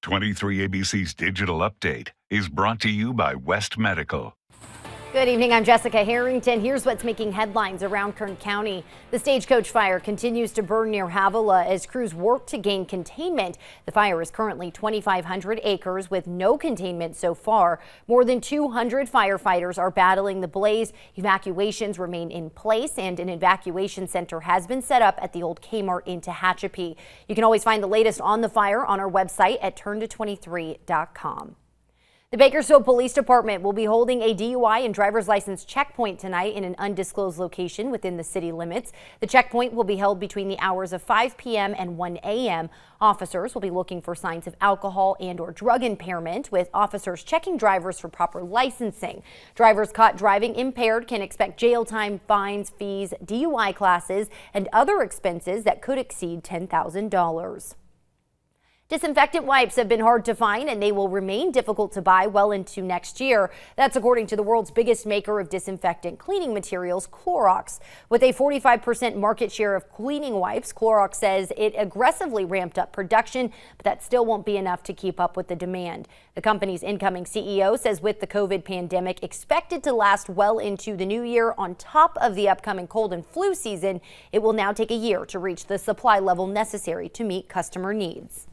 23 ABC's digital update is brought to you by West Medical. Good evening, I'm Jessica Harrington. Here's what's making headlines around Kern County. The Stagecoach Fire continues to burn near Havilah as crews work to gain containment. The fire is currently 2,500 acres with no containment so far. More than 200 firefighters are battling the blaze. Evacuations remain in place and an evacuation center has been set up at the old Kmart in Tehachapi. You can always find the latest on the fire on our website at turnto23.com. The Bakersfield Police Department will be holding a DUI and driver's license checkpoint tonight in an undisclosed location within the city limits. The checkpoint will be held between the hours of 5 p.m. and 1 a.m. Officers will be looking for signs of alcohol and/or drug impairment, with officers checking drivers for proper licensing. Drivers caught driving impaired can expect jail time, fines, fees, DUI classes, and other expenses that could exceed $10,000. Disinfectant wipes have been hard to find and they will remain difficult to buy well into next year. That's according to the world's biggest maker of disinfectant cleaning materials, Clorox. With a 45% market share of cleaning wipes, Clorox says it aggressively ramped up production, but that still won't be enough to keep up with the demand. The company's incoming CEO says with the COVID pandemic expected to last well into the new year on top of the upcoming cold and flu season, it will now take a year to reach the supply level necessary to meet customer needs.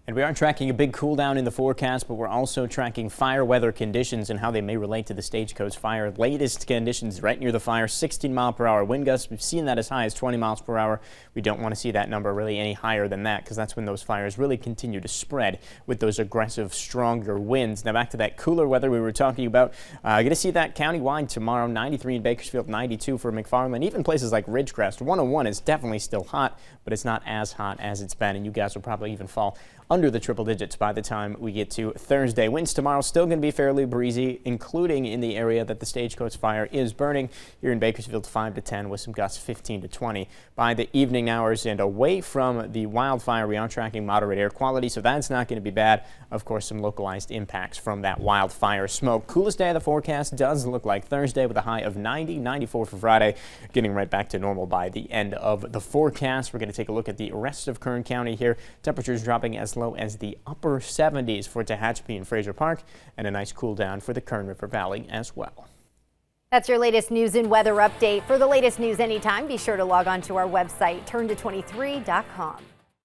And we are tracking a big cool down in the forecast, but we're also tracking fire weather conditions and how they may relate to the Stagecoach Fire. Latest conditions right near the fire, 16-mile-per-hour wind gusts. We've seen that as high as 20 miles per hour. We don't want to see that number really any higher than that, because that's when those fires really continue to spread with those aggressive, stronger winds. Now back to that cooler weather we were talking about. Going to see that countywide tomorrow. 93 in Bakersfield, 92 for McFarland. Even places like Ridgecrest. 101 is definitely still hot, but it's not as hot as it's been, and you guys will probably even fall under the triple digits by the time we get to Thursday. Winds tomorrow still going to be fairly breezy, including in the area that the Stagecoach Fire is burning. Here in Bakersfield, 5 to 10 with some gusts 15 to 20 by the evening hours. And away from the wildfire, we are tracking moderate air quality, so that's not going to be bad. Of course, some localized impacts from that wildfire smoke. Coolest day of the forecast does look like Thursday with a high of 90, 94 for Friday, getting right back to normal by the end of the forecast. We're going to take a look at the rest of Kern County here. Temperatures dropping as low as the upper 70s for Tehachapi and Fraser Park, and a nice cool down for the Kern River Valley as well. That's your latest news and weather update. For the latest news anytime, be sure to log on to our website, turnto23.com.